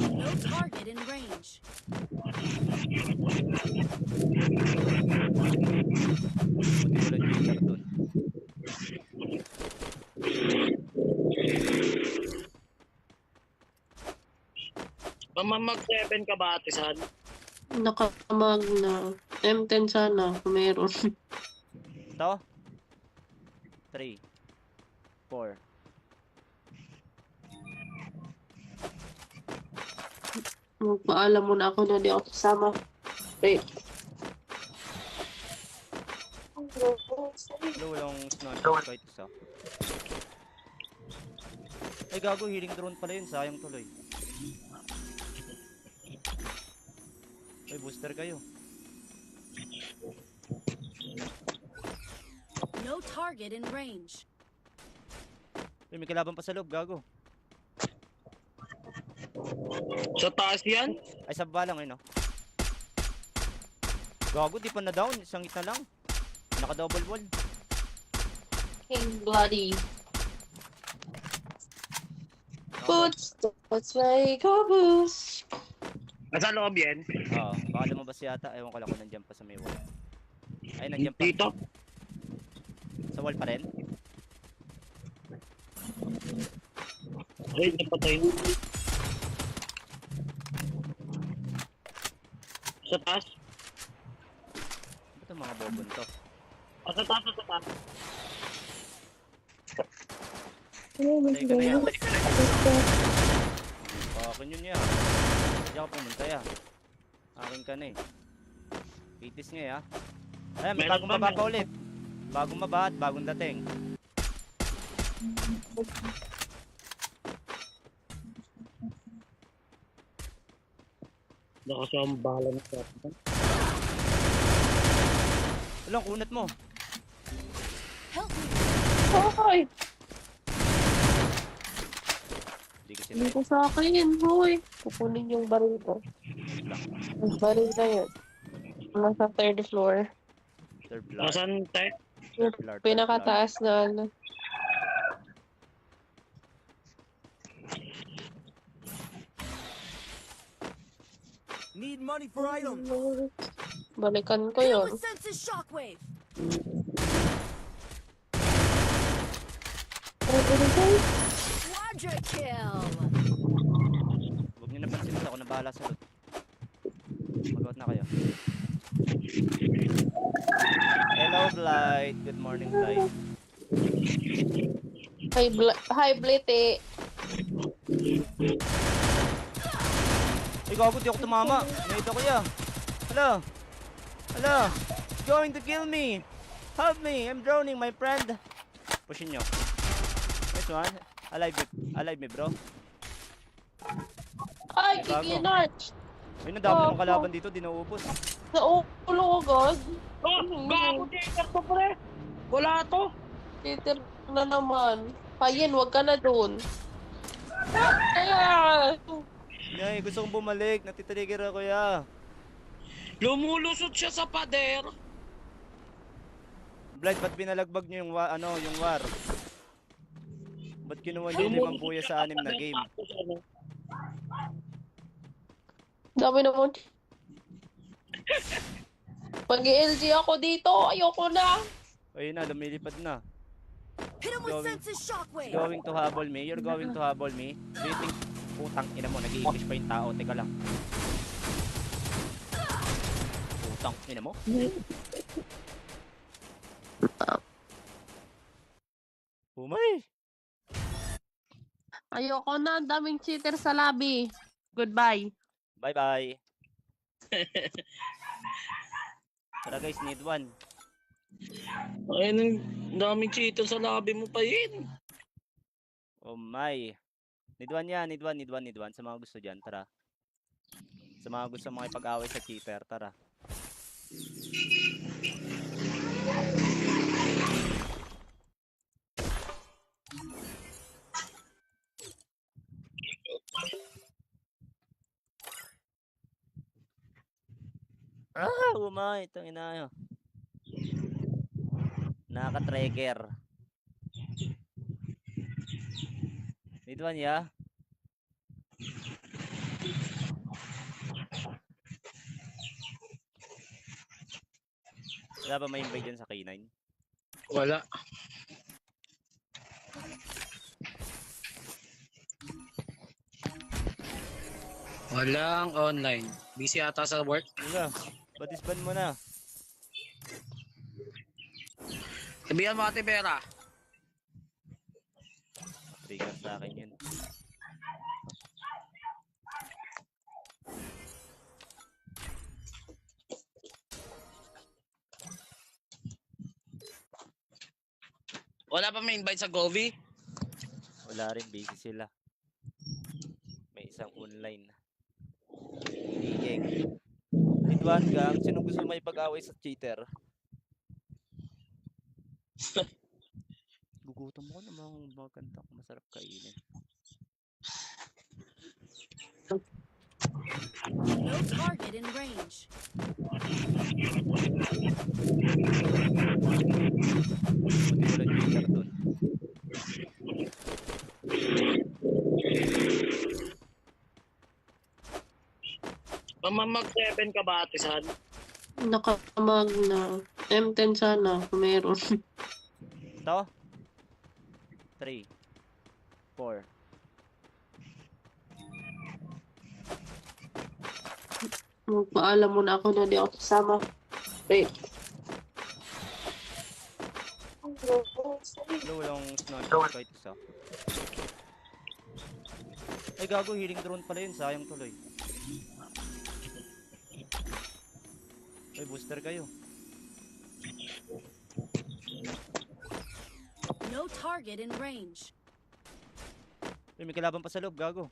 No target in range. Buti walang cheater dun. Mag-7 ka ba, Ate San? Nakamag na. M10 sana, kung meron. Ito. 3. 4. Magpaalam muna ako na di ako kasama. Wait. Hello, walang sniper kahit isa. Ay gago, healing drone pala yun. Sayang tuloy. Ay, booster kayo. No target in range. Ay, may kalaban pa sa loob, gago. Sa taas yan? Ay, sa baba lang, no? Gago, di pa na down. Isang hit na lang. Naka-double wall. King bloody. Footsteps like a boost. Nasa loob yan? Oo, baka lumabas yata. Ewan ko lang kung nandiyan pa sa may wall. Ay, nandiyan pa. Dito? Sa wall pa rin? Ay, napatay. Sa taas? Ba't ang mga bobon to? Sa taas, sa taas. Patay ka na yan. Akin yun yan. Hindi ako pumunta yan. Akin ka na eh. 80s nga ya. Ayan, may bagong baba pa ulit. Bagong baba at bagong dating. Nakasama bala na sa atin. Alang, kunat mo. Help me. Hoy! Hindi kasi Hindi na ko sa akin, hoy. Kukunin yung baril ko. Yung baril na yun. Nasa third floor. third floor. Nasaan tayo? Yung pinakataas na ano. Need money for items. Balikan ko Hit yun. with senses shockwave. Quadra kill. Huwag nyo napansin ako na bahala sa loot. Mag-out na kayo. Hello, Blight. Good morning, Blight. Hi, Blitty. Ay, gago, di ako tumama. Nahit ako ya. Hello. Hello. It's going to kill me. Help me. I'm drowning, my friend. Pushin nyo. Nice one. Alive me, bro. Ay, Gago. kikinarch. Ay, nadami namang kalaban dito. Di naubos. Sa ulo ko, God. Oh, gago, cheater to, pre. Wala to. Peter na naman. Payin, wag ka na dun. Kaya, Nay, gusto kong bumalik. Natitrigger ako ya. Lumulusot siya sa pader. Blight, ba't binalagbag nyo yung, yung war? Ba't kinuha nyo yung 5 buya sa 6 na game? dami naman. Pag-LG ako dito, ayoko na. Ayun na, lumilipad na. Hit him with Going- senses shockwave. Going to habol me? You're going to habol me? Do you think... Putang ina mo, nag-i-English pa yung tao. Teka lang. Putang ina mo? Umay! Ayoko na, ang daming cheater sa lobby. Goodbye. Bye-bye! Tara guys, need one. Ayun, ang daming cheater sa lobby mo pa yun. Oh my! Need one yan, need one. Sa mga gusto dyan, tara. Sa mga gusto makipag-away sa cheater, tara. Umay, itong ina. Nakaka-trigger. Need one, ya? Wala ba may invite dyan sa K9? Wala. Walang online. Busy ata sa work. Wala. Patisban mo na. Sabihan mo Ate Vera. Trigger sa akin yun. Wala pa may invite sa Govi? Wala rin, busy sila. May isang online. Igeng. Lidwan gang, sino gusto may pag-away sa cheater? Gugutom ko namang mga kantang masarap kainin. No target in range. Buti wala cheater dun. Mamamag 7 ka ba Ate San? Nakamag na. M10 sana, kung meron. Ito. 3. 4. Magpaalam mo na ako na di ako kasama. Wait. Wala, walang sniper kahit isa. Ay gago, healing drone pala yun. Sayang tuloy. Ay, booster kayo. No target in range. Ay, may kalaban pa sa loob, gago.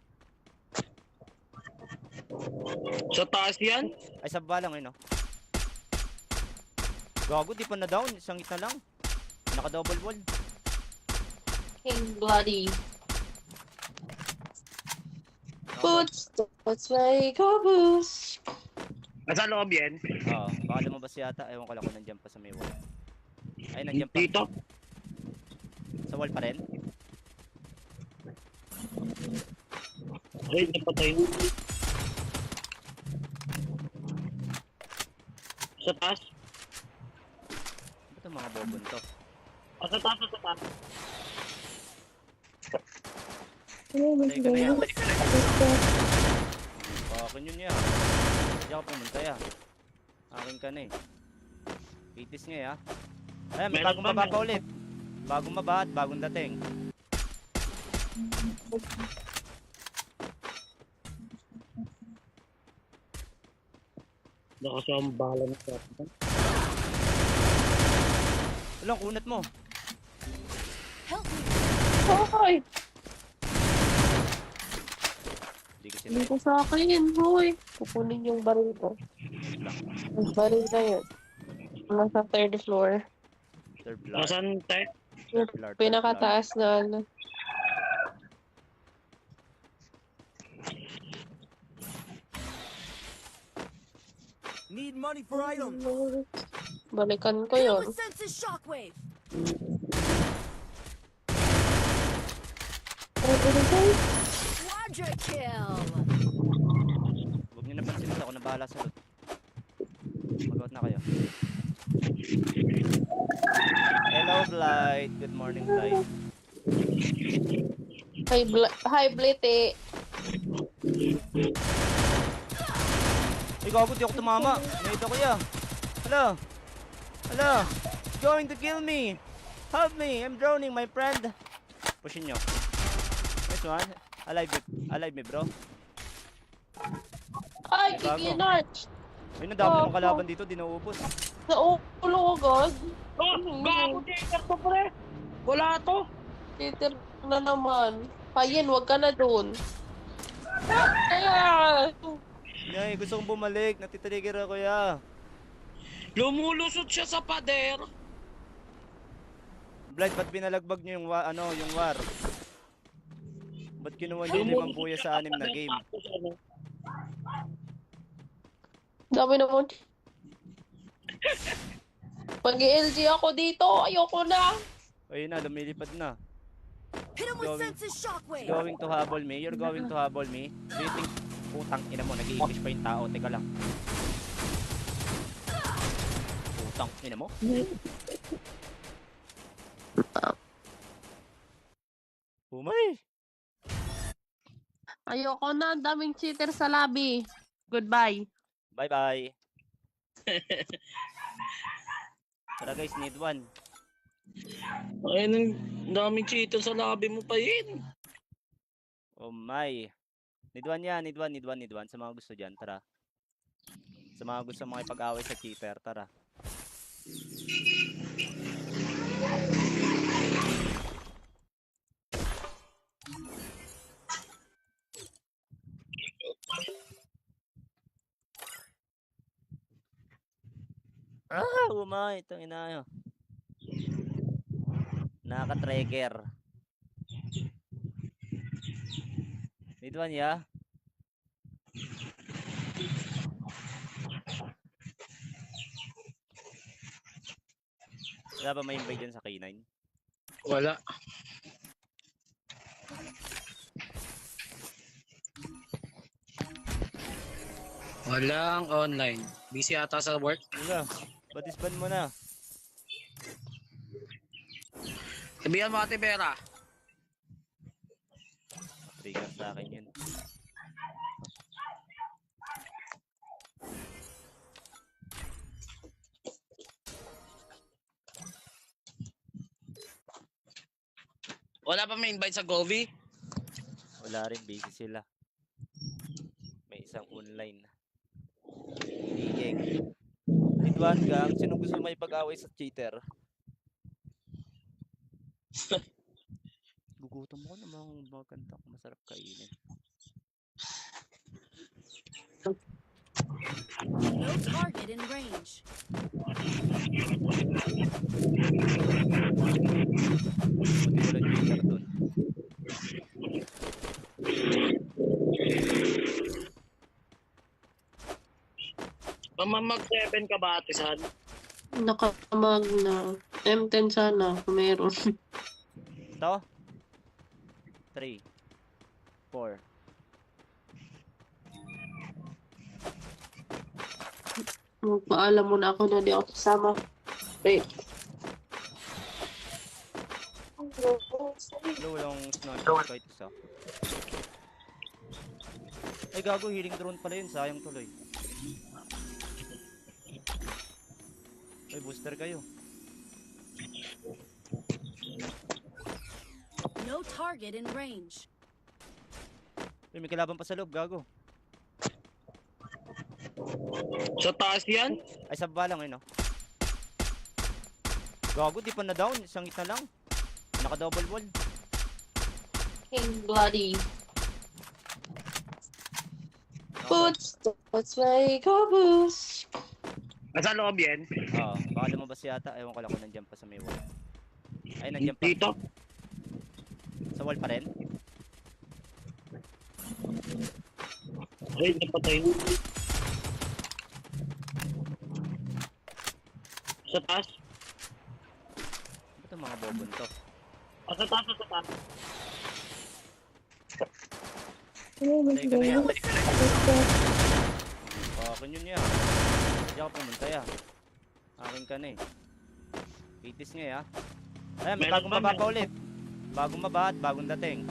Sa taas yan? Ay, sa baba lang, no? Gago, di pa na down. Isang hit na lang. Naka-double wall. King Bloody. Boots, that's my caboose. Nasa loob yan? Oo, baka lumabas yata. Ewan ko lang kung nandiyan pa sa may wall. Ay, nandiyan pa. Dito? Sa wall pa rin? Ay, napatay mo. Sa taas? Ito mga bobon to. Sa taas, sa taas. Patay ka na yan. Akin yun yan. Hindi ako pumunta ya. Akin ka na eh. Itis nga ya. Ayan, may Meron bagong ba, baba pa ulit. Bagong baba at bagong dating. Kasi ang bala na sa atin. Walang kunat mo. Help me. Hoy! Hindi kasi Hindi na ko sa akin, hoy. Kukunin yung baril ko. Yung baril na yun. Nasa third floor. third blood. Nasaan tayo? Third blood. Pinakataas na ano. Need money for items. Balikan ko Hit him yun. with senses shockwave. Quadra kill. Huwag niyo napansin ako na bahala sa loot. Mag-out na kayo. Hello, Blight. Good morning, Blight. Hi, Blite. Ay, gago, di ako tumama. Nahit ako ya. Hello. Hello. It's going to kill me. Help me. I'm drowning, my friend. Pushin nyo. Nice one. Alive me, bro. Ay, Bago. kikinarch. Ay, nadami mong kalaban dito. Di naubos. Sa ulo ko, God. Oh, gago cheater to pre! Wala to! Cheater na naman. Payin, wag ka na dun. Kaya, Ay, gusto kong bumalik. Natitrigger ako ya. Lumulusot siya sa pader! Blight, ba't binalagbag nyo yung, yung war? Ba't kinuha nyo yung 5 buya sa 6 na game? dami naman. Pag-LG ako dito, ayoko na. Ayun na, lumilipad na. Hit him with Going. senses shockwave. Going to habol me. You're going to habol me. Do you think... Putang ina mo, nag-i-English pa yung tao. Teka lang. Putang ina mo. Umay. Ayoko na, ang daming cheater sa lobby. Goodbye. Bye-bye. Tara guys, need one. Ayun, ang daming cheater sa lobby mo pa yun. Oh my. Need one yan, need one, need one, need one. Sa mga gusto dyan, tara. Sa mga gusto makipag-away sa cheater, tara. Umay, itong ina. Naka-trigger. Need one, ya? Wala ba may invite dyan sa K9? Wala. Walang online. Busy ata sa work. Wala. Batisban mo na. Sabihan mo Ate Vera. Trigger sa akin yun. Wala pa may invite sa Govi? Wala rin, busy sila. May isang online. Igeng. Lidwan gang, sino gusto may pag-away sa cheater? Gugutom ko ng mga kanta ko, masarap kainin. No target in range. Buti walang cheater dun. Mamamag 7 ka ba Ate San? Nakamag na. M10 sana, kung meron. Ito? 3 4 Magpaalam mo na ako na di ako kasama. Wait. Hello, walang snowshot kahit isa. Ay gago, healing drone pala yun, sayang tuloy. Ay, booster kayo. No target in range. Ay, may kalaban pa sa loob, gago. Sa taas yan? Ay, sa baba lang eh, no? Gago, di pa na down. Isang hit na lang. Naka-double wall. King Bloody. Boots, that's like a boost. Nasa loob yan? Oo, baka lumabas yata. Ewan ko lang kung nandiyan pa sa may wall. Ay, nandiyan pa. Dito? Sa wall pa rin? Ay, napatay. Sa taas? Ito mga bobon to. Sa taas, sa taas. Patay ka na yan. Akin yun yan. Hindi ako pumunta yan. Akin ka na eh. Itis nga ya. Ayan, may bagong baba pa ulit. Bagong baba at bagong dating.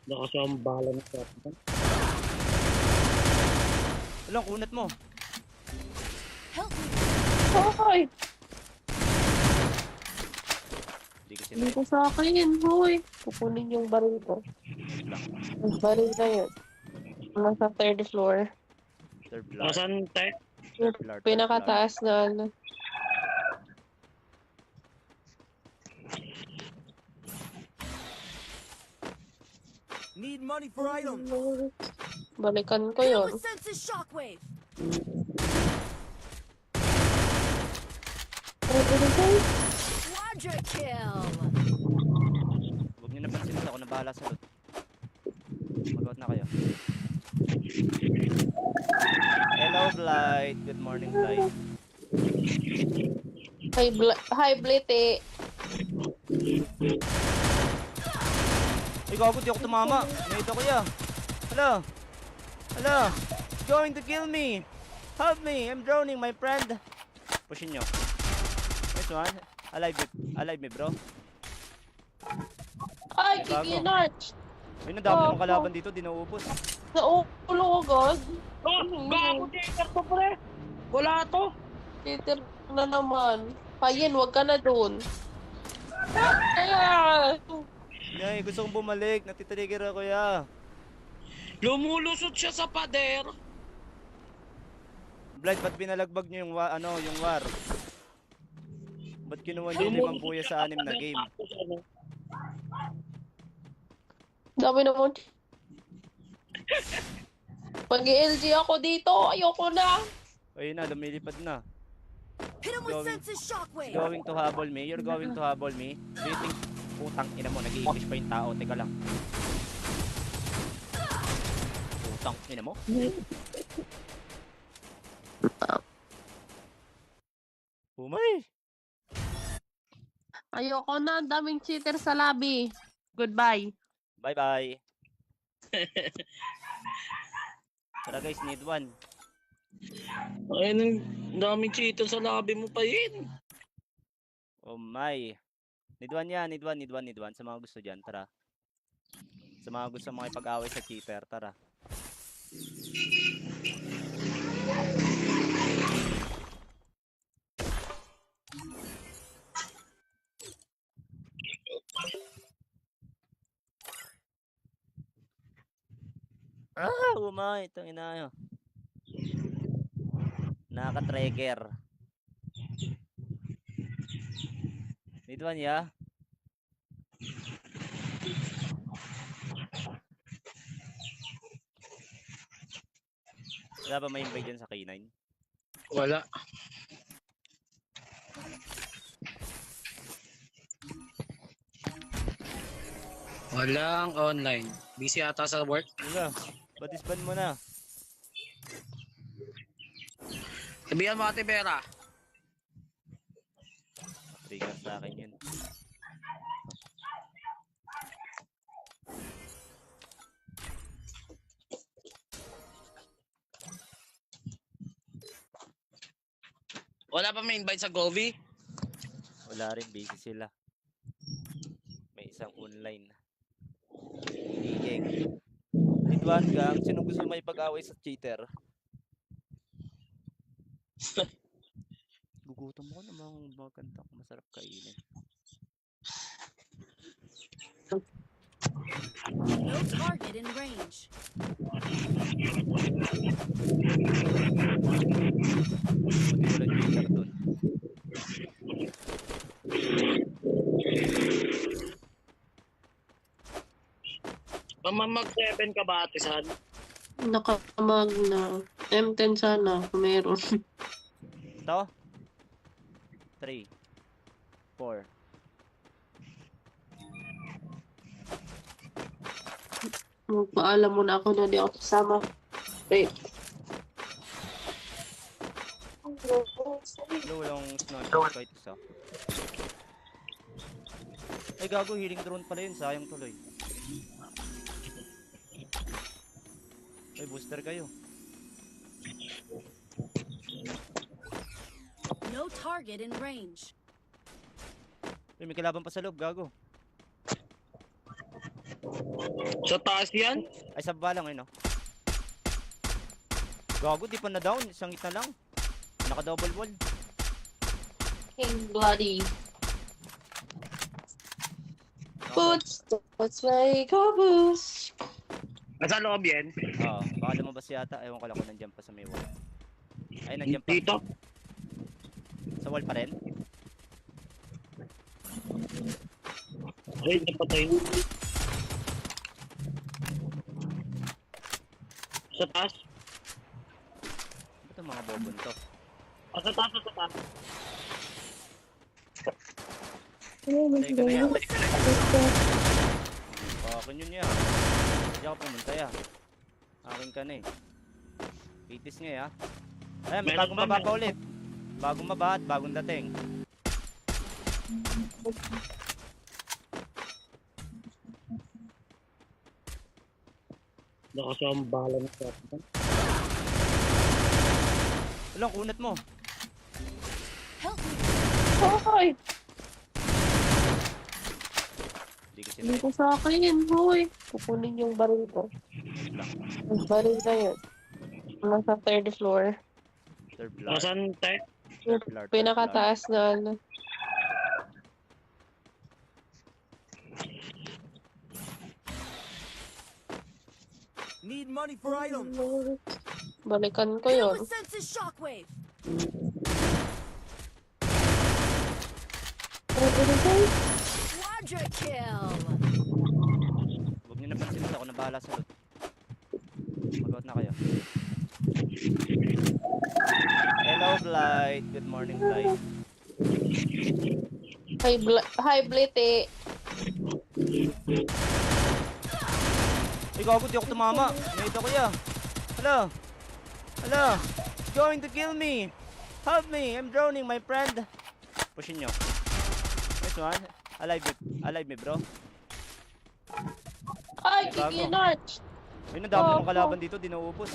Nakasama bala na sa atin. Walang kunat mo. Help me. Hoy! Hindi ko Hindi sila. ko sa akin, hoy. Kukunin yung baril ko. Yung baril na yun. Nasa third floor. Third floor. Nasaan tayo? Third floor. Pinakataas na ano. Need money for items. Balikan ko Hit him yun. with senses shockwave. Quadra kill. Huwag niyo napansin ako na bahala sa loot. Mag-out na kayo. Hello, Blight. Good morning, Blight. Hi, Blitty. Ay, gago, di ako tumama. Nahit ako ya. Hello. Hello. It's going to kill me. Help me. I'm drowning, my friend. Pushin nyo. Nice one. Alive me, bro. Ay, Gago. kikinarch! Ayun, ang dami Gago. namang kalaban dito, di naubos. Sa ulo agad. Oh, gago cheater to pre. Wala to. Cheater na naman. Payin, wag ka na dun. Ah! Yay, gusto kong bumalik. Natitrigger ako, ya. Lumulusot siya sa pader. Blood, ba't binalagbag nyo yung, yung war? Ba't kinuha nyo yung 5 buya sa 6 na game? Dami naman. Mag-LG ako dito. Ayoko na. Ayun na, lumilipad na. Hit him with Going. senses shockwave. Going to habol me. You're going to habol me. Do you think, putang ina mo, nag-i-English pa yung tao. Teka lang. Putang ina mo. Umay. Ayoko na. Ang daming cheater sa lobby. Goodbye. Bye-bye. Tara guys, need one. Ayun, ang daming cheater sa lobby mo pa yun. Oh my. Need one yan, need one. Sa mga gusto dyan, tara. Sa mga gusto makipag-away sa cheater, tara. Umay, itong inayo. Nakaka-trigger. Need one, ya? Wala ba may invite dyan sa K9? Wala. Walang online. Busy ata sa work. Wala. Ba't-isban mo na? Sabihan mo Ate Vera. Trigger sa akin yun. Wala pa may invite sa Govi? Wala rin, busy sila. May isang online. Igeng. Need one gang. Sino gusto may pag-away sa cheater? Gugutom mo ng mga kantang masarap kainin. No target in range. Buti walang cheater dun. Mamamag 7 ka ba Ate San? Nakamag na. M10 sana. Kung meron. Ito. 3. 4. Magpaalam muna ako na di ako kasama. Wait. Hello, walang sniper kahit isa. Ay gago, healing drone pala yun. Sayang tuloy. Ay, booster kayo. No target in range. Ay, may kalaban pa sa loob, gago. Sa taas yan? Ay, sa baba lang eh, no? Gago, di pa na down. Isang hit na lang. Naka-double wall. King Bloody. Footsteps like a boost. Nasa loob yan? Oo, baka lumabas yata. Ewan ko lang kung nandiyan pa sa may wall. Ay, nandiyan pa. Dito? Sa wall pa rin? Ay, napatay. Sa taas? Ba't ang mga bobon to? Sa taas, sa taas. Patay ka na yan. Akin yun yan. Hindi ako pumunta ya. Akin ka na eh. 80s nga ya. Ayan, may bagong baba pa ulit. Bagong baba at bagong dating. Baka siya ang bahala ng shotgun. Walang kunat mo. Help me. Hoy! Hindi kasi Hindi ko sa akin, hoy. Kukunin yung baril ko. Yung baril na yun. Nasa third floor. Third floor. Nasaan tayo? Third floor. Pinakataas na ano. Need money for items. Balikan ko Hit him yun. with senses shockwave. Quadra kill. Huwag niyo napansin ako na bahala sa loot. Mag-out na kayo. Hello, Blight. Good morning, Blight. Hi, Blite. Ay, gago, di ako tumama. Nade ako ya. Hala. Hala. It's going to kill me. Help me. I'm drowning, my friend. Pushin nyo. Nice one. Alive me, bro. Ay, Gago. kikinarch. Ayun, ang dami Gago. mong kalaban dito. Di naubos.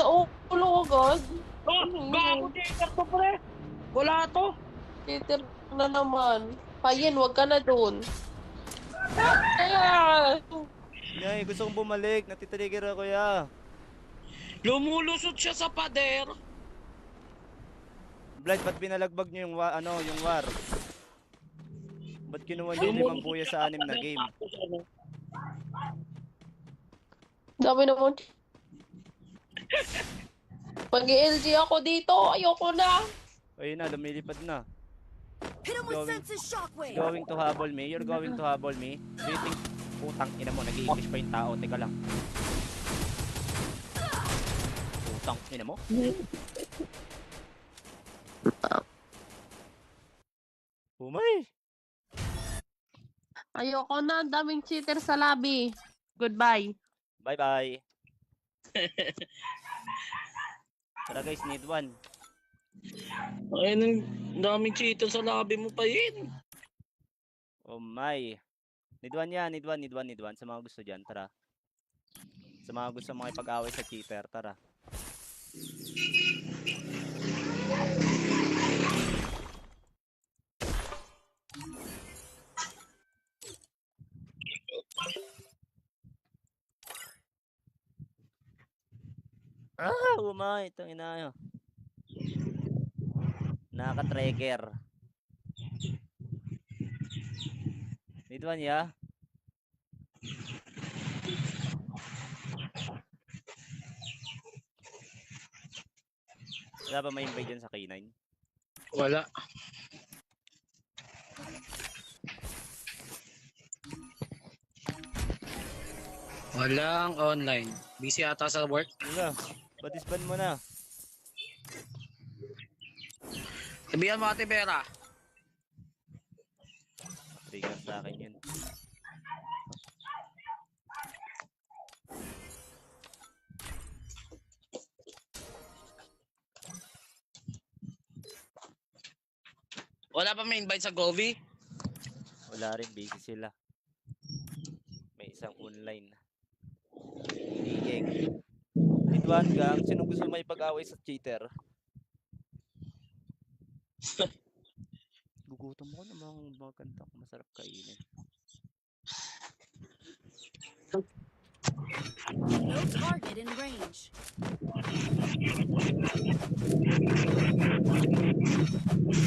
Nauulo ko, God. Oh! Gago cheater to, pre! Wala to! Cheater na naman. Payin, wag ka na dun. Kaya, Nay, gusto kong bumalik. Natitrigger ako ya. Lumulusot siya sa pader! Blight, ba't binalagbag nyo yung, yung war? Ba't kinuha nyo yung 5 buya sa 6 na game? dami naman. Pag-LG ako dito, ayoko na. Ayun na, lumilipad na. Hit him with Going- senses shockwave. Going to habol me. You're going to habol me. Do you think putang ina mo, nag-i-English pa yung tao? Teka lang. Putang ina mo? Umay! Ayoko na, ang daming cheater sa lobby. Goodbye. Bye-bye. Tara guys, need one. Ayun, ang daming cheater sa lobby mo pa yun. Oh my. Need one yan, need one. Sa mga gusto dyan, tara. Sa mga gusto makipag-away sa cheater, tara. Umay, itong inayo. Nakaka-trigger. Need one, ya? Wala ba may invite dyan sa K9? Wala. Walang online. Busy ata sa work. Wala. Ba't mo na? Sabihan mo Ate Vera. Trigger sa akin yun. Wala pa may invite sa Govi? Wala rin, busy sila. May isang online. Igeng. Lidwan gang, sino gusto may pag-away sa cheater? Gugutom ko namang mga kantang masarap kainin. No target in range.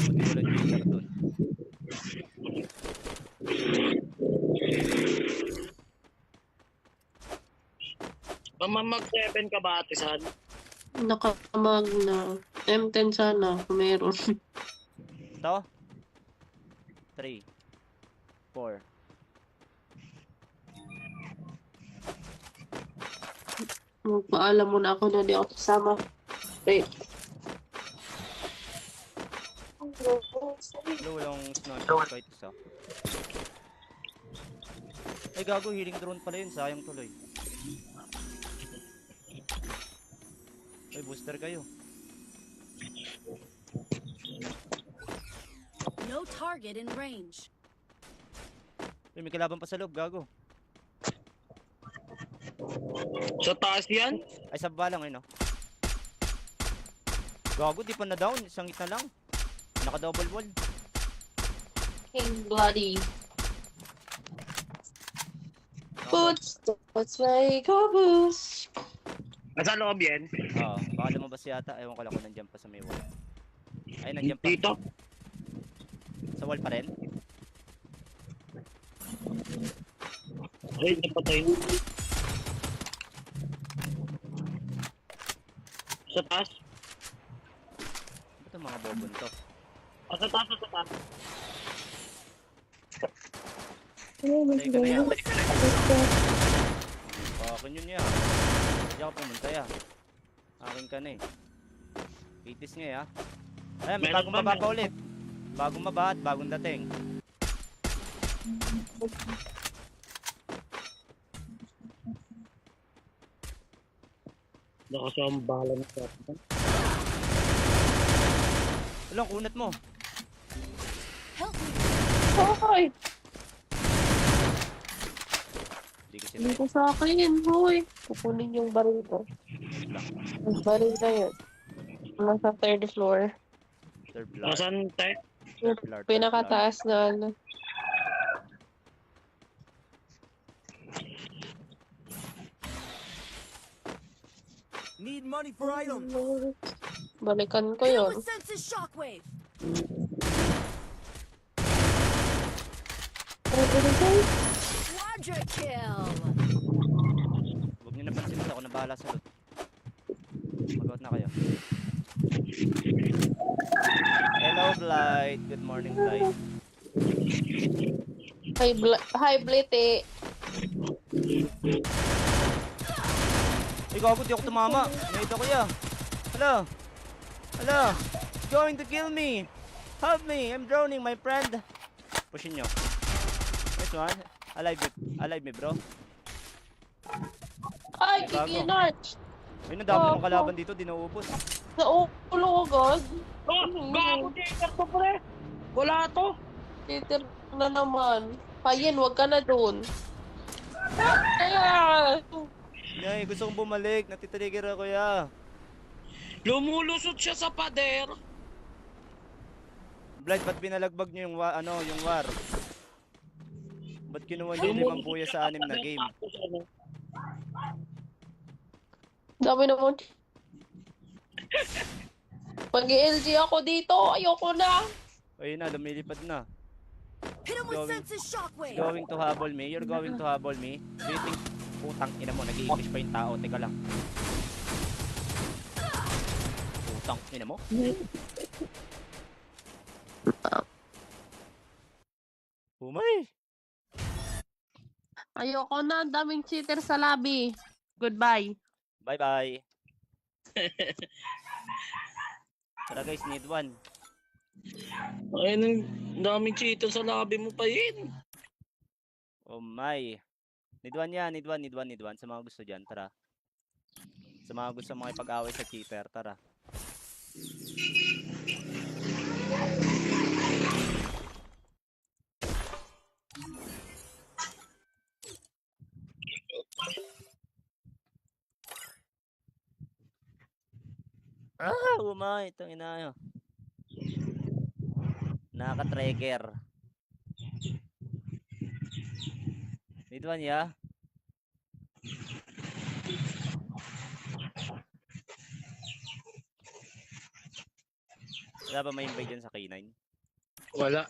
Buti wala cheater dun. Mamamag 7 ka ba Ate San? Nakamag na. M10 sana, kung meron. Ito? 3 4 Magpaalam mo na ako na di ako kasama. Wait. Hello, walang sniper kahit isa. Ay gago, healing drone pala yun, sayang tuloy. Ay, booster kayo. No target in range. Ay, may kalaban pa sa loob, gago. Sa taas yan? Ay, sa baba lang, no? Gago, di pa na down. Isang hit na lang. Naka-double wall. King bloody. Boots, boots like a boots. Nasa loob yan? Oo, baka lumabas yata. Ewan ko lang kung nandiyan pa sa may wall. Ay, nandiyan pa. Dito? Sa wall pa rin? Ay, napatay. Sa taas? Ba't ang mga bobon to? Sa taas, sa taas. Patay ka na yan. Akin yun yan. Hindi ako pumunta ya. Akin ka na eh. Itis nga ya. Ayan, may Meron bagong ba? baba pa ulit. Bagong baba at bagong dating. Nakasya ang bala na sa atin. Alam, kunat mo. Help me. Hoy! Hindi kasi Hindi na ko sa akin, hoy. Kukunin yung baril ko. Yung baril na yun. Nasa third floor. third floor. Nasaan tayo? Third floor. Pinakataas na ano. Need money for items. Balikan ko Hit him yun. with senses shockwave. Quadra kill. Huwag niyo napansin ako na bahala sa loot. Mag-out na kayo. Hello, Blight. Good morning, Blight. Hi, Blite. Ay, gago, di ako tumama. Nahit ako ya. Hello. Hello. It's going to kill me. Help me. I'm drowning, my friend. Pushin nyo. Nice one. Alive me, bro. Ay, Bago. kikinarch. Ay, nadami namang kalaban dito. Di naubos. Sa ulo ko, God. Oh, gago cheater to pre! Wala to! Peter na naman. Payin, wag ka na dun. Kaya, Nay, gusto kong bumalik. Natitrigger ako ya. Lumulusot siya sa pader! Blight, ba't binalagbag nyo yung, yung war? Ba't kinuha nyo yung 5 buya sa 6 na game? dami naman. Pag-LG ako dito, ayoko na. Ayun na, lumilipad na. Hit him with Going- senses shockwave. Going to habol me? You're going to habol me? Do you think... Putang ina mo, nag-i-English pa yung tao. Teka lang. Putang ina mo? Umay! Ayoko na, ang daming cheater sa lobby. Goodbye. Bye-bye! Tara guys, need one. Ay, ang daming cheater sa lobby mo pa yun. Oh my! Need one yan, need one. Sa mga gusto dyan, tara. Sa mga gusto makipag-away sa cheater, tara. Umay, itong inayo. Nakaka-trigger. Need one, ya? Wala ba may invite dyan sa K9? Wala.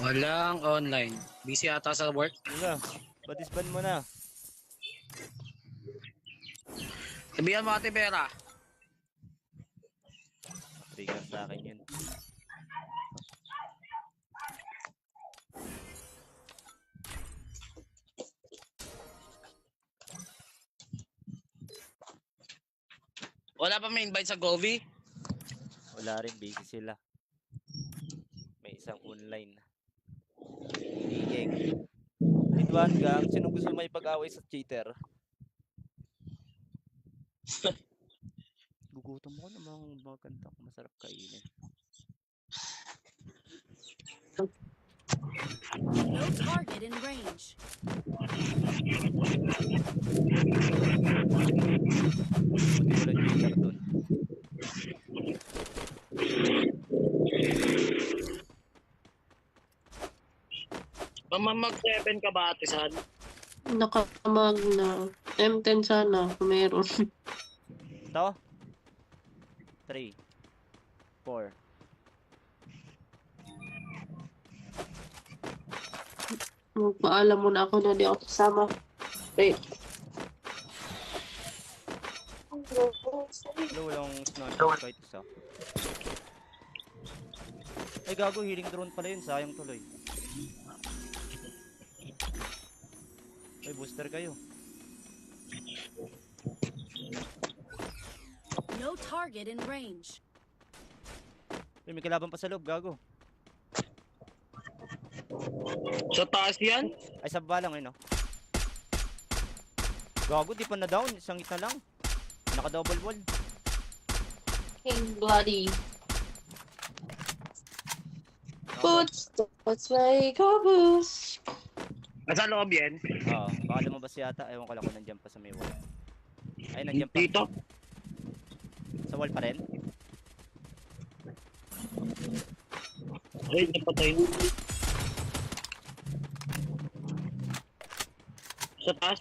Walang online. Busy ata sa work. Wala. Ba't mo na? Sabihan mo Ate Vera. Trigger sa akin yun. Wala pa may invite sa Govi? Wala rin, busy sila. May isang online. Igeng. Lidwan gang, sino gusto may pag-away sa cheater? Gugutom ko ng mga kantang masarap kainin. No target in range. Buti walang cheater dun. Mamamag 7 ka ba, Ate San? Nakamag na. M10 sana, kung meron. Ito. 3. 4. Magpaalam mo na ako na di ako kasama. Wait. Wala, walang sniper kahit isa. Ay gago, healing drone pala yun. Sayang tuloy. Ay, booster kayo. No target in range. Ay, may kalaban pa sa loob, gago. Sa taas yan? Ay, sa baba lang eh, no? Gago, di pa na down. Isang hit na lang. Naka-double wall. King Bloody. Boots, that's like a boost. Nasa loob yan? Oo, baka lumabas yata. Ewan ko lang kung nandiyan pa sa may wall. Ay, nandiyan pa. Dito? Sa wall pa rin? Ay, napatay. Sa taas?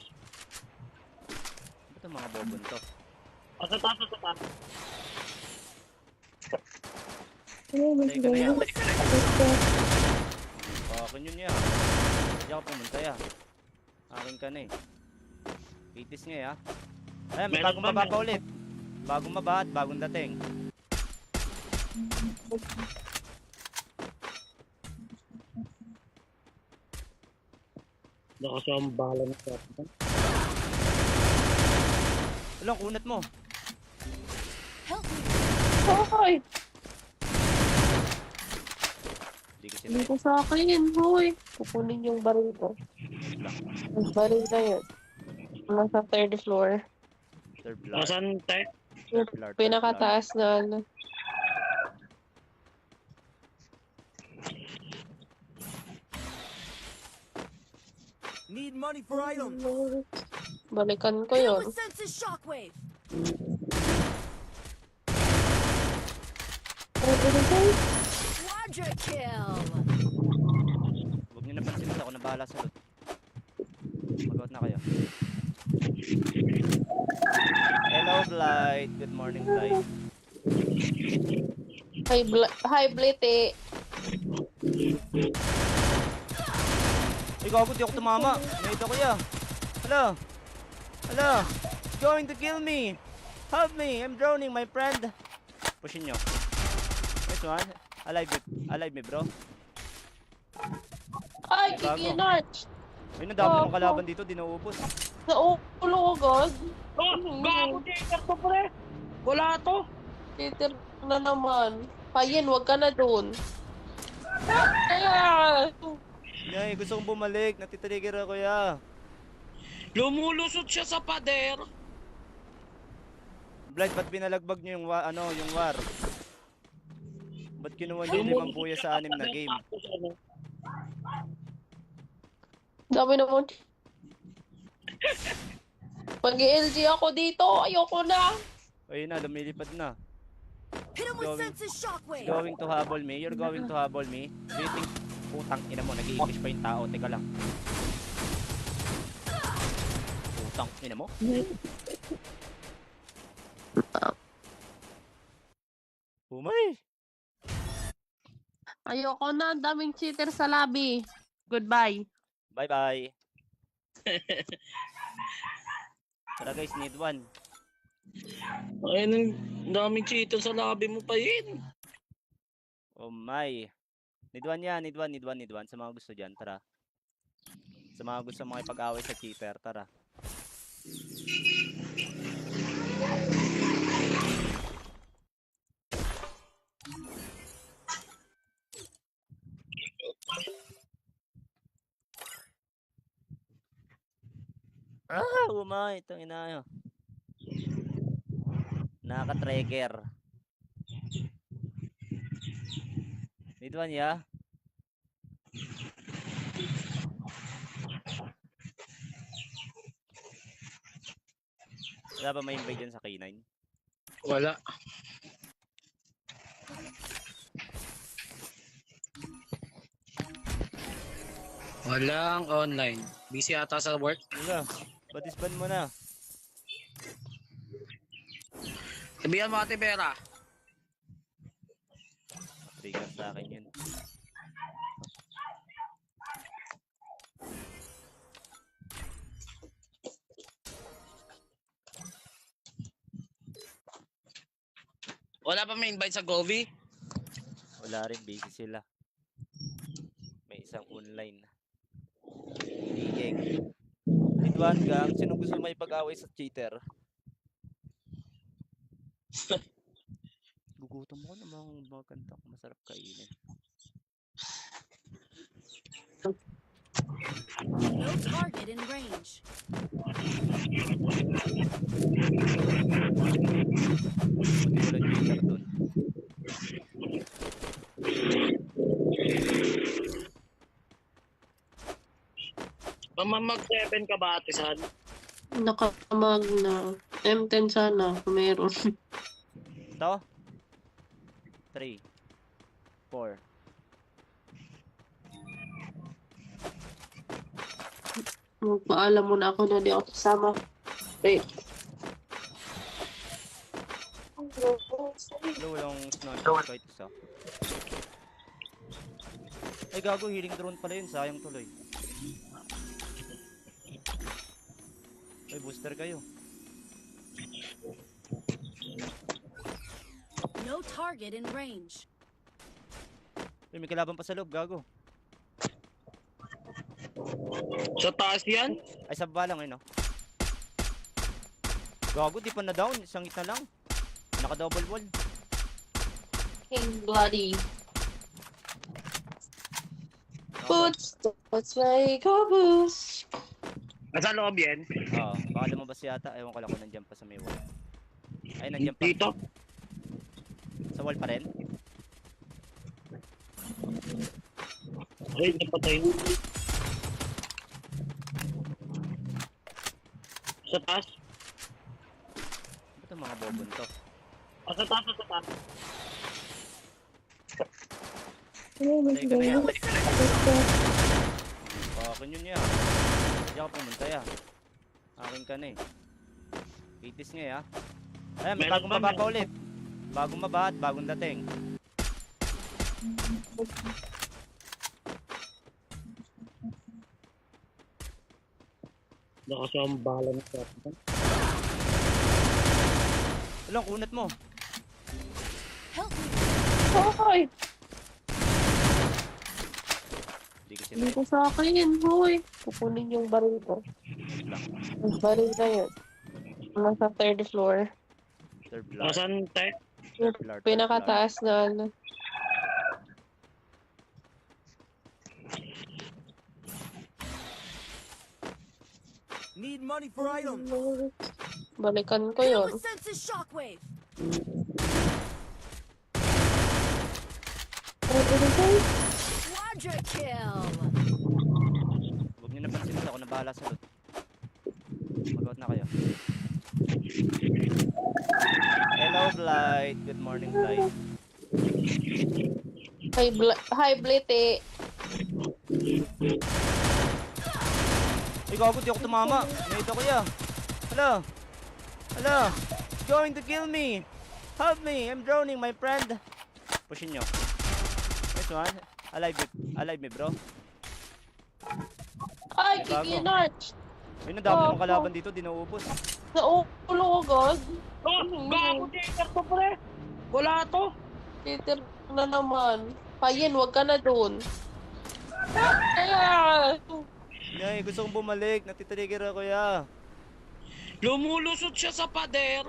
Ba't ang mga bobon to? Sa taas, sa taas. Patay ka na yan. Akin yun yan. Hindi ako pumunta ya. Akin ka na eh. Itis nga ya. Ayan, may bagong baba pa ulit. Bagong baba at bagong dating. Nakasama bala na sa atin. Alang, kunat mo. Help me. Hoy! Hindi kasi Hindi na ko sa akin, hoy. Kukunin yung baril ko. Yung baril na yun. Nasa third floor. third floor. Nasaan tayo? Third floor. Pinakataas na ano. Need money for items. Balikan ko Hit him yun. with senses shockwave. Quadra kill. Huwag niyo napansin ako na bahala sa loot. Mag-out na kayo. Hello, Blight. Good morning, Blight. Hi, Blite. Ay, gago, di ako tumama. Nahid ako ya. Hala. Hala. It's going to kill me. Help me. I'm drowning, my friend. Pushin nyo. Nice one. Alive me, bro. Ay, Bago. kikinarch. Ayun, ang dami mong kalaban dito. Di naubos. Sa ulo agad. Oh, gago cheater to pre! Wala to! Titir na naman. Payin, wag ka na dun. Kaya, Yay, gusto kong bumalik. Natitrigger ako ya. Lumulusot siya sa pader! Blight, ba't binalagbag nyo yung, yung war? Ba't kinuha nyo yung 5 buya sa 6 na game? dami naman. Mag-LG ako dito. Ayoko na. Ayun na, lumilipad na. Hit him with Going. senses shockwave. Going to habol me. You're going to habol me. Do you think... Putang ina mo, nag-i-English pa yung tao. Teka lang. Putang ina mo. Umay! Ayoko na. Daming cheater sa lobby. Goodbye. Bye-bye. Tara guys, need one. Ay, ang daming cheater sa lobby mo pa yun. Oh my. Need one yan, need one. Sa mga gusto dyan, tara. Sa mga gusto makipag-away sa cheater, tara. Umay, itong ina. Nakaka-trigger. Need one, ya? Wala ba may invite dyan sa K9? Wala. Walang online. Busy ata sa work. Wala. Ba't-isban mo na? Sabihan mo Ate Vera. Trigger sa akin yun. Wala pa may invite sa Govi? Wala rin, busy sila. May isang online. Igeng. Lidwan gang, sino gusto may pag-away sa cheater? Gugutom ko ng mga kantang masarap kainin. No target in range. Buti walang cheater dun. Mamamag 7 ka ba Ate San? Nakamag na. M10 sana, kung meron. Ito? 3 4 Magpaalam muna ako na di ako kasama. Wait. Hello, walang sniper kahit isa. Ay gago, healing drone pala yun, sayang tuloy. Ay, booster kayo. No target in range. Ay, may kalaban pa sa loob, gago. Sa taas yan? Ay, sa baba lang eh, no? Gago, di pa na down, isang hit na lang. Naka-double wall. King Bloody. Boots, that's why go boost. Nasa loob yan? Oo, baka lumabas yata. Ewan ko lang kung nandiyan pa sa may wall. Ay, nandiyan pa. Dito? Sa wall pa rin? Ay, napatay. Sa taas? Ba't ang mga bobon to? Sa taas, sa taas. Patay ka na yan. Akin yun yan. Hindi ako pumunta yan. Akin ka na eh. 80s nga ya. Ayan, may Meron bagong ba, baba pa meron? ulit. Bagong baba at bagong dating. Nakasya ang bala na sa atin. Alang, kunat mo. Help me. Hoy! Hindi ko Hindi sila. ko sa akin, hoy. Kukunin yung baril ko. Yung baril na yun. Nasa third floor. Third floor. Nasaan tayo? Third floor. Pinakataas na ano. Need money for items. Balikan ko Hit him yun. with senses shockwave. Quadra kill. Huwag niyo napansin ako na bahala sa loot. Mag-out na kayo. Hello, Blight. Good morning, Blight. Hi, Blitty. Ay, gago, di ako tumama. Nahit ako ya. Hala. Hala. It's going to kill me. Help me. I'm drowning, my friend. Pushin nyo. Nice one. Alive me, bro. Ay, Bago. kikinarch. Ayun, ang dami ng kalaban dito. Di naubos. Nauulo ko, God. Oh! Gago dito to pre! Wala to! Titir na naman. Payin, wag ka na dun. Ah! Nay, gusto kong bumalik. Natitrigger ako ya. Lumulusot siya sa pader!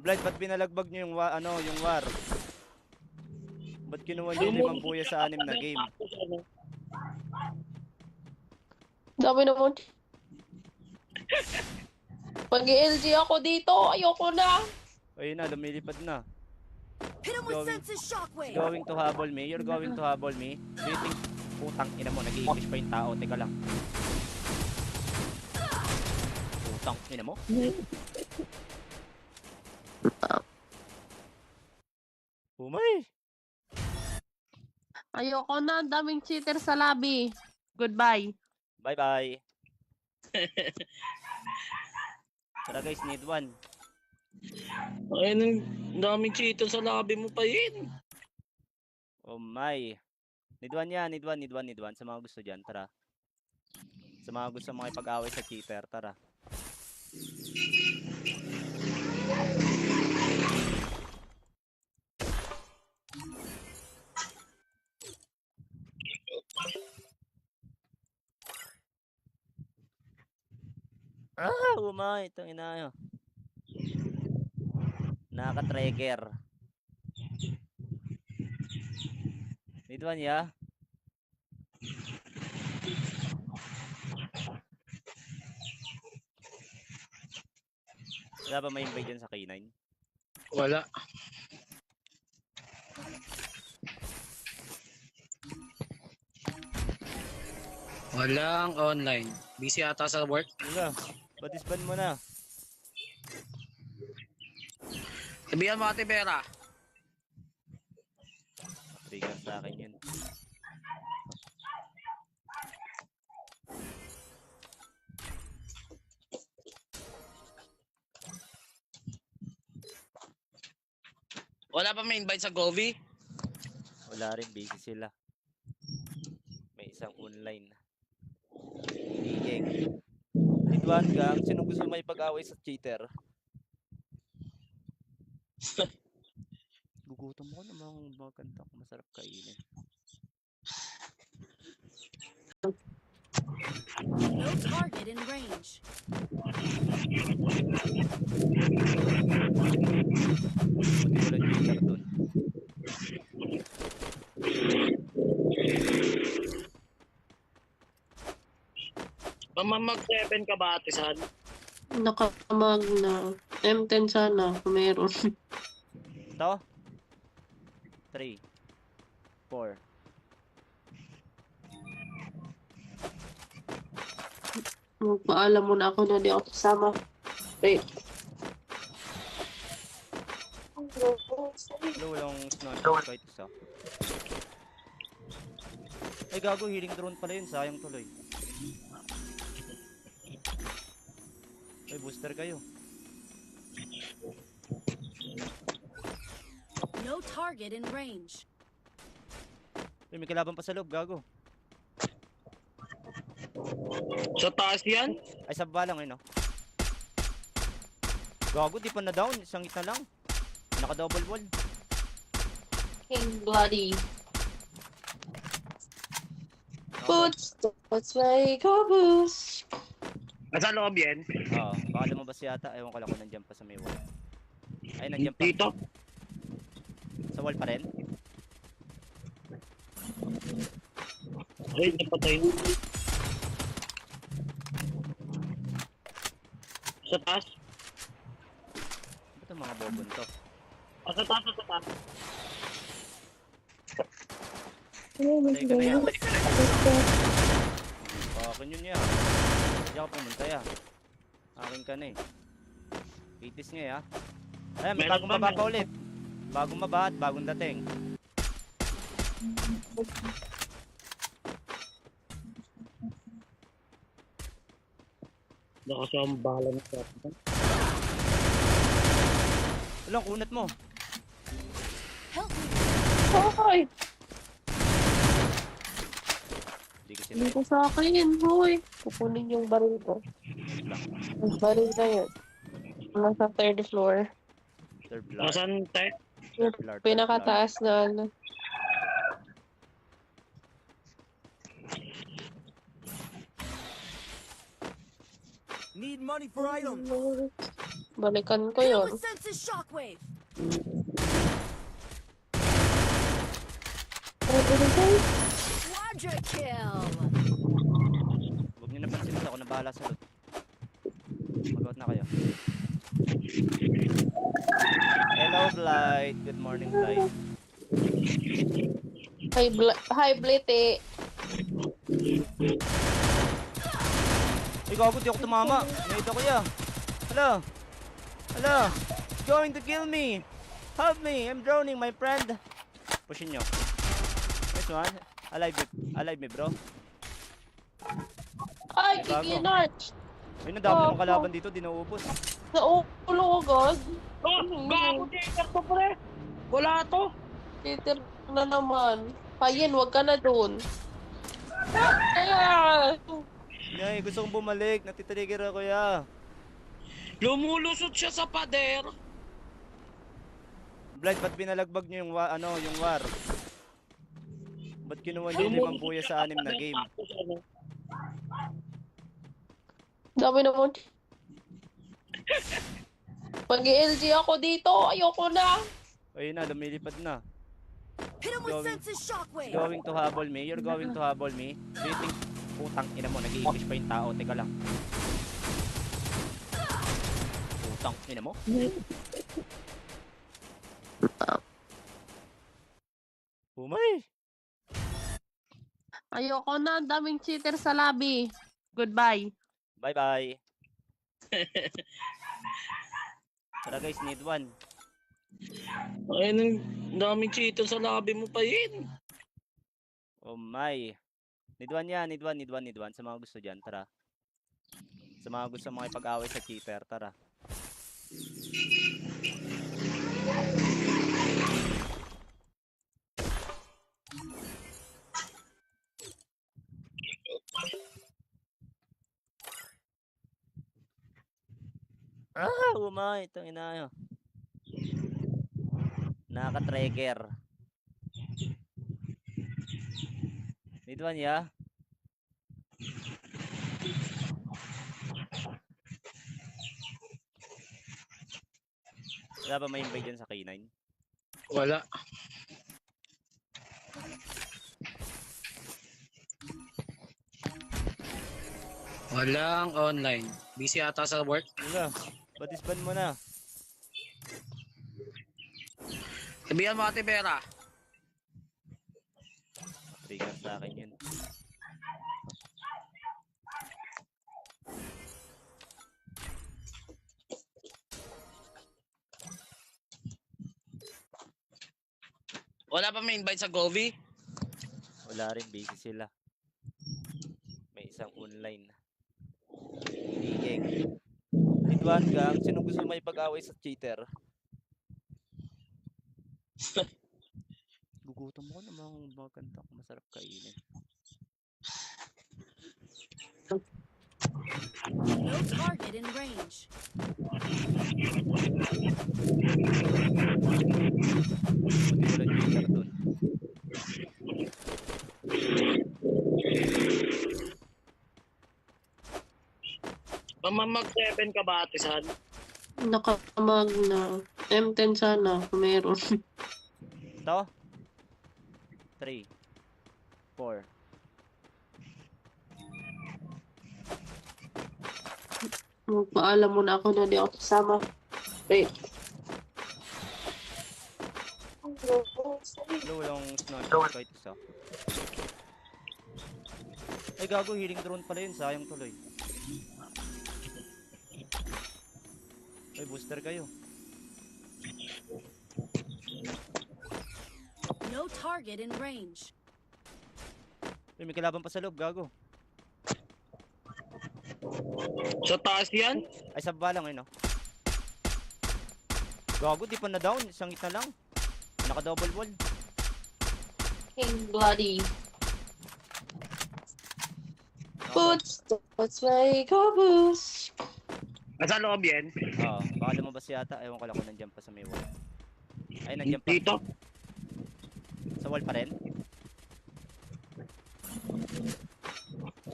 Blight, ba't binalagbag nyo yung, yung war? Ba't kinuha nyo yung 5 buya sa 6 na game? Dami naman. Pag-LG ako dito, ayoko na. Ayun na, lumilipad na. Hit him with Going- senses shockwave. Going to habol me. You're going to habol me. Do you think, putang ina mo, nag-i-English pa yung tao. Teka lang. Putang ina mo. Umay. Ayoko na, ang daming cheater sa lobby. Goodbye. Bye-bye. Tara guys, need one. Ayun, ang daming cheater sa lobby mo pa yun. Oh my. Need one yan, need one. Sa mga gusto dyan, tara. Sa mga gusto makipag-away sa cheater, tara. Umay, itong inayo. Nakaka-trigger. Need one, ya? Wala ba may invite dyan sa K9? Wala. Walang online. Busy ata sa work. Wala. Ba't-isban mo na? Sabihan mo Ate Vera. Trigger sa akin yun. Wala pa may invite sa Govi? Wala rin, busy sila. May isang online. Igeng. Lidwan gang, sino gusto may pag-away sa cheater? Gugutom ko ng mga kantang masarap kainin. No target in range. Buti walang cheater dun. Mamamag 7 ka ba Ate San? Nakamag na. M10 sana, kung meron. Ito? 3 4 Magpaalam muna ako na di ako kasama. Wait. Hello, walang sniper kahit isa. Ay gago, healing drone pala yun, sayang tuloy. Ay, booster kayo. No target in range. Ay, may kalaban pa sa loob, gago. Sa taas yan? Ay, sa baba lang, no? Gago, di pa na down. Isang hit na lang. Naka-double wall. King Bloody. Footsteps like a boost. Nasa loob yan? Oo, baka lumabas yata. Ewan ko lang kung nandiyan pa sa may wall. Ay, nandiyan pa. Dito? Sa wall pa rin? Ay, napatay mo. Sa taas? Ba't ang mga bobon to? Sa taas, sa taas. Patay ka na yan. Akin yun yan. Hindi ako pumunta yan. Akin ka na eh. 80s nga ya. Ayan, may bagong baba pa ulit. Bagong baba at bagong dating. Nakasama bala na sa atin. Walang kunat mo. Help me. Hoy! Hindi kasi Hindi ko sa akin, hoy. Kukunin yung baril ko. Yung baril na yun. Nasa third floor. third floor. Nasaan tayo? Third floor. Pinakataas na ano. Need money for items. Balikan ko Hit yun. with senses shockwave. Quadra kill. Huwag niyo napansin ako na bahala sa loot. Mag-out na kayo. Hello, Blight. Good morning, Blight. Hi, Blitty. Ay, Ay, gago, di ako tumama. Nade ako ya. Hala. Hala. It's going to kill me. Help me. I'm drowning, my friend. Pushin nyo. Nice one. Alive me, bro. Ay, Gago. kikinarch. Ayun, ang dami Gago. namang kalaban dito, di naubos. Nauulo ko, God. Oh, gago cheater to pre. Wala to. Cheater na naman. Payin, wag ka na dun. Kaya, Nay, gusto kong bumalik. Natitrigger ako ya. Lumulusot siya sa pader. Blind, ba't binalagbag nyo yung, yung war? Ba't kinuha nyo yung 5 buya sa 6 na game? dami naman. Pag-LG ako dito, ayoko na. Ayun na, lumilipad na. Hit him with Going- senses shockwave. Going to habol me. You're going to habol me. Do you think... Putang ina mo, nag-i-English pa yung tao. Teka lang. Putang ina mo. Umay! Ayoko na, ang daming cheater sa lobby. Goodbye. Bye-bye. Tara guys, need one. Ayun, ang daming cheater sa lobby mo pa yun. Oh my. Need one yan, need one. Sa mga gusto dyan, tara. Sa mga gusto makipag-away sa cheater, tara. Umay, itong ina. Nakaka-trigger. Need one, ya? Wala ba may invite dyan sa K9? Wala. Walang online. Busy ata sa work. Wala. Patispan mo na. Sabihan mo Ate Vera. Trigger sa akin yun. Wala pa may invite sa Govi? Wala rin, busy sila. May isang online. Igeng. Lidwan gang, sino gusto may pag-away sa cheater? Gugutom ko namang mga kantang masarap kainin. No target in range. Buti wala cheater dun. Mamamag 7 ka ba Ate San? Nakamag na. M10 sana, kung meron. Ito? 3 4 Magpaalam mo na ako na di ako kasama. Wait. Wala, walang sniper kahit isa. Ay gago, healing drone pala yun, sayang tuloy. Ay, booster kayo. No target in range. Ay, may kalaban pa sa loob, gago. Sa taas yan? Ay, sa baba lang, no? Gago, di pa na down. Isang hit na lang. Naka-double wall. King Bloody. Boots, that's my boots. Nasa loob yan? Oo, baka lumabas yata. Ewan ko lang kung nandiyan pa sa may wall. Ay, nandiyan pa. Dito? Sa wall pa rin?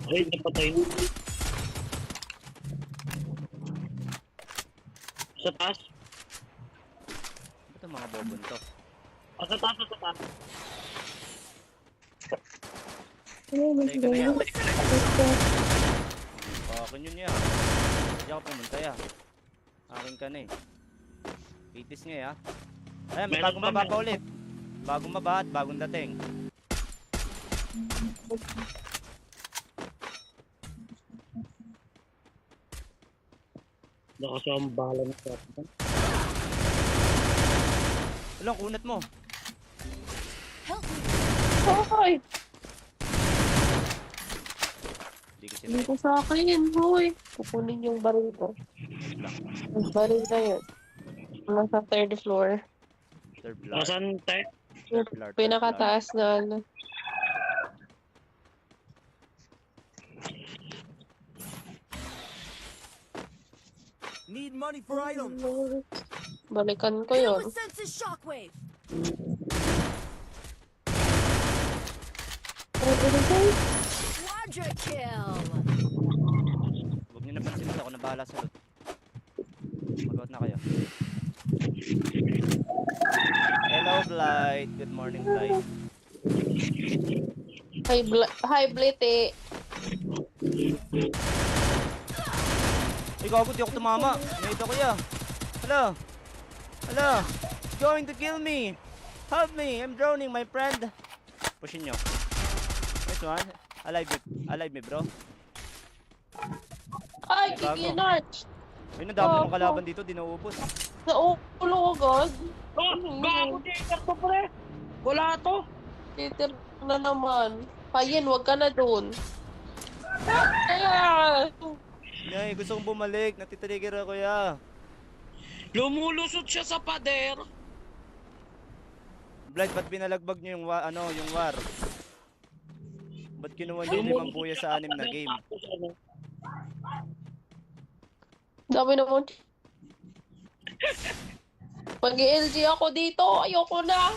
Ay, napatay na. Sa taas? Ba't ang mga bobon to? Sa taas, sa taas. Patay ka na yan. Akin yun yan. Hindi ako pumunta ya. Akin ka na eh. Itis nga ya. Ayan, may Meron bagong ba, baba pa ulit. Bagong baba at bagong dating. Lakas ang balance natin. Walang kunat mo. Help me. Hoy! Hindi kasi Hindi ko sa akin, hoy. Kukunin yung baril ko. Yung baril na yun. Nasa third floor. third floor. Asan tayo? Third floor. Pinakataas na ano. Need money for items. Balikan ko Hit him yun. with senses shockwave. Quadra kill. Huwag niyo napansin ito. Ako na bahala sa loot. Mag-out na kayo. Hello, Blight. Good morning, Blight. Hi, Blite. Ay, gago. Di ako tumama. Nahita ko ya. Hello. Hello. It's going to kill me. Help me. I'm drowning, my friend. Pushin nyo. Nice one. Alive me, bro. Ay, Gago. kikinarch. Ay, nadami namang kalaban dito. Di naubos. Sa ulo ko, God. Oh, gago cheater to pre! Wala to! Cheater na naman. Payin, wag ka na dun. Kaya, Ay, gusto kong bumalik. Natitrigger ako ya. Lumulusot siya sa pader! Blight, ba't binalagbag nyo yung, yung war? Ba't kinuha nyo yung 5 buya sa 6 na game? dami naman. Mag-LG ako dito. Ayoko na.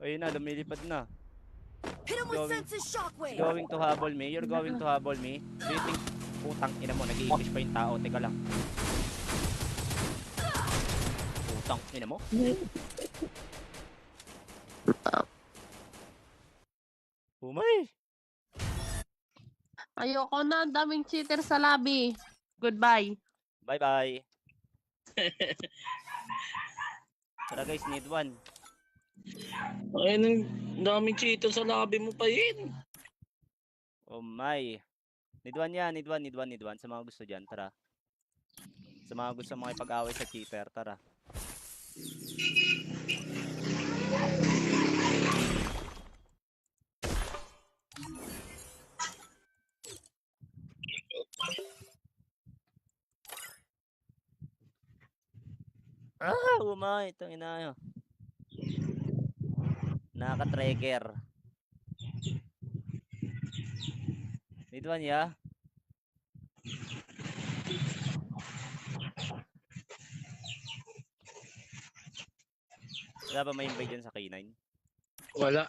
Ayun na, lumilipad na. Hit him with Going. senses shockwave. Going to habol me. You're going to habol me. Do you think... Putang ina mo, nag-i-English pa yung tao. Teka lang. Putang ina mo. Umay! Ayoko na. Ang daming cheater sa lobby. Goodbye. Bye-bye. Tara guys, need one. Ayun, ang daming cheater sa lobby mo pa yun. Oh my. Need one yan, need one. Sa mga gusto dyan, tara. Sa mga gusto makipag-away sa cheater, tara. Umay, itong ina. Nakaka-tracker. Need one, ya? Wala ba may invite dyan sa K9? Wala.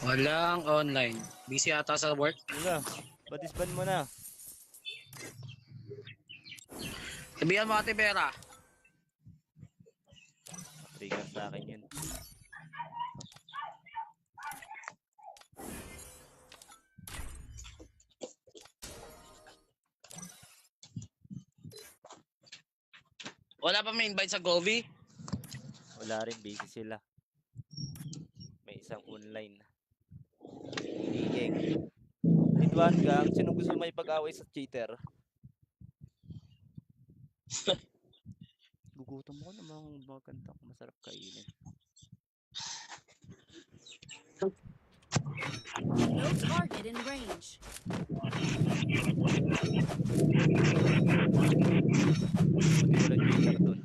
Walang online. Busy ata sa work. Wala. Ba't mo na? Sabihan mo Ate Vera. Trigger sa akin yun. Wala pa may invite sa Govi? Wala rin, busy sila. May isang online. Igeng. Need one gang. Sino gusto may pag-away sa cheater? Gugutom ko ng mga kanta ko. Masarap kainin. No target in range. Buti walang cheater dun.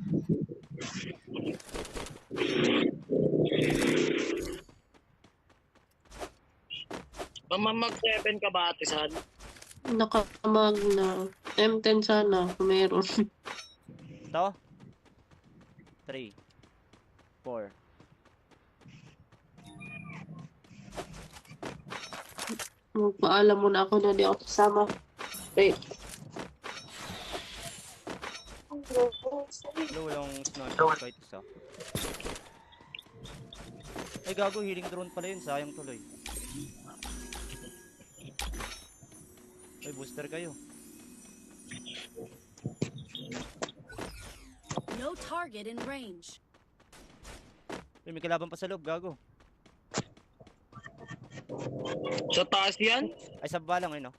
Mamamag 7 ka ba Ate San? Nakamag na. M10 sana. Kung meron. Ito. 3. 4. Magpaalam mo na ako na di ako kasama. Wait. Hello, walang snowshot kahit isa. Ay gago, healing drone pala yun. Sayang tuloy. Ay, booster kayo. No target in range. Ay, may kalaban pa sa loob, gago. Sa taas yan? Ay, sa baba lang, no?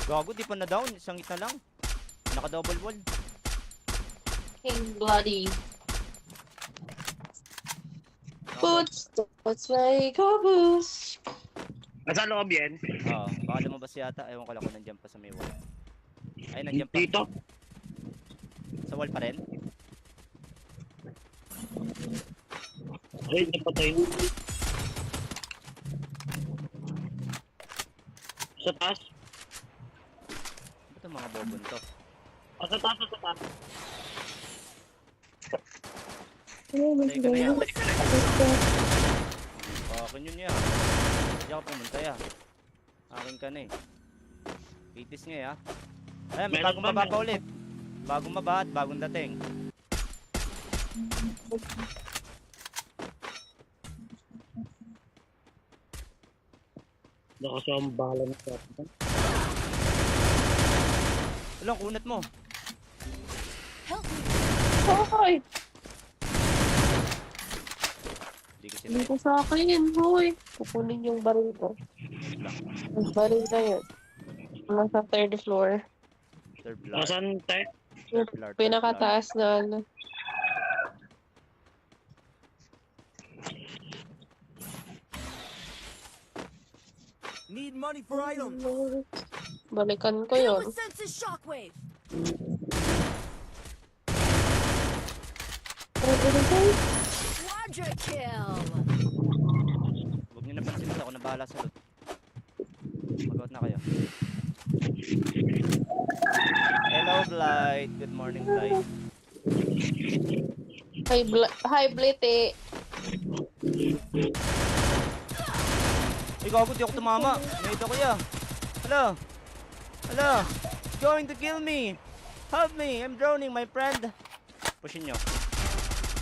Gago, di pa na down. Isang hit na lang. Naka-double wall. King bloody. Boots, that's like a boost. Nasa loob yan? Oo, baka lumabas yata. Ewan ko lang kung nandiyan pa sa may wall. Ay, nandiyan pa. Dito? Sa wall pa rin? Ay, napatay. Sa taas? Ito mga bobon to. Sa taas, sa taas. Patay ka na yan. Akin yun yan. Hindi ako pumunta yan. Akin ka na eh. Itis nga ya. Ayan, may Meron bagong ba, baba pa meron? ulit. Bagong baba at bagong dating. Nakasama bala na sa atin. Alang, kunat mo. Help me. Hoy! Hindi ko Hindi sila. ko sa akin, hoy. Kukunin yung baril ko. Yung baril na yun. Nasa third floor. Third floor. Nasaan tayo? Third floor. Pinakataas na ano. Need money for items. Balikan ko Hit him yun. with senses shockwave. Quadra kill. Huwag niyo napansin ako na bahala sa loot. Mag-out na kayo. Hello, Blight. Good morning, Blight. Hi, Blite. Ay, gago, di ako tumama. Nahit ako ya. Hala. Hala. It's going to kill me. Help me. I'm drowning, my friend. Pushin nyo.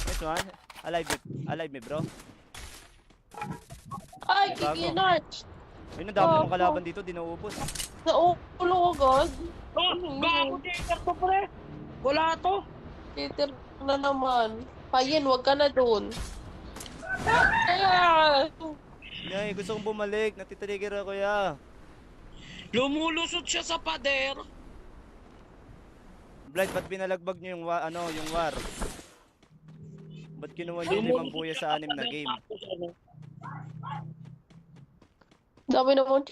Nice one. Alive me, bro. Ay, Gago. kikinarch. Ayun, ang dami namang kalaban dito. Di naubos. Sa ulo agad. Oh, gago dito to pre. Wala to. Titir na naman. Payin, wag ka na dun. Ah! Yay, gusto kong bumalik. Natitrigger ako ya. Lumulusot siya sa pader. Blight, ba't binalagbag nyo yung, yung war? Ba't kinuha nyo yung 5 buya sa 6 na game? Dami naman.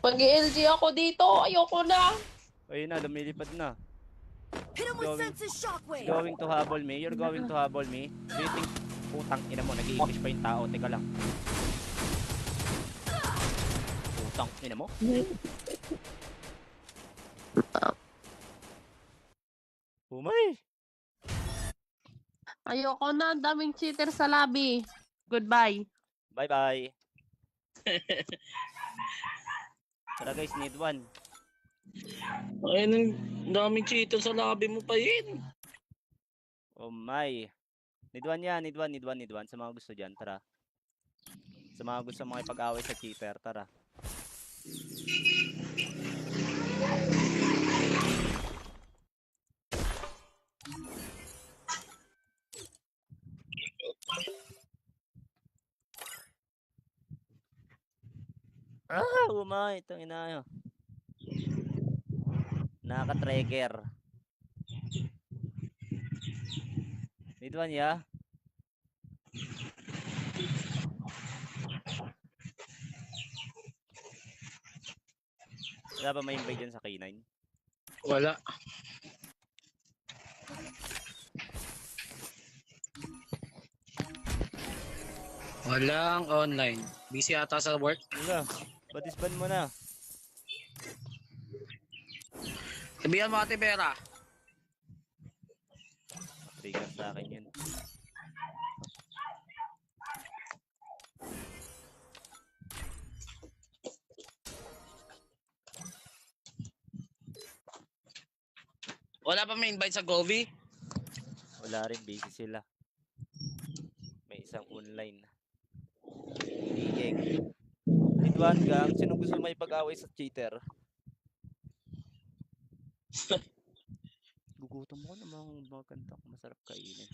Mag-LG ako dito. Ayoko na. Ayun na, lumilipad na. Hit him with Going. senses shockwave. Going to habol me. You're going to habol me. Do you think... Putang ina mo, nag-i-English pa yung tao. Teka lang. Putang ina mo. Umay! Ayoko na. Ang daming cheater sa lobby. Goodbye. Bye-bye. Tara guys, need one. Ay, ang daming cheater sa lobby mo pa yun. Oh my. Need one yan, need one. Sa mga gusto dyan, tara. Sa mga gusto makipag-away sa cheater, tara. Umay, itong inayo. Nakaka-trigger. Need one, ya? Wala ba may invite dyan sa K9? Wala. Walang online. Busy ata sa work. Wala. Ba't-isban mo na? Sabihan mo Ate Vera. Trigger sa akin yun. Wala pa may invite sa Govi? Wala rin, busy sila. May isang online. Iing. Need one gang. Sino gusto may pag-away sa cheater? Gugutom ko ng mga kantang masarap kainin.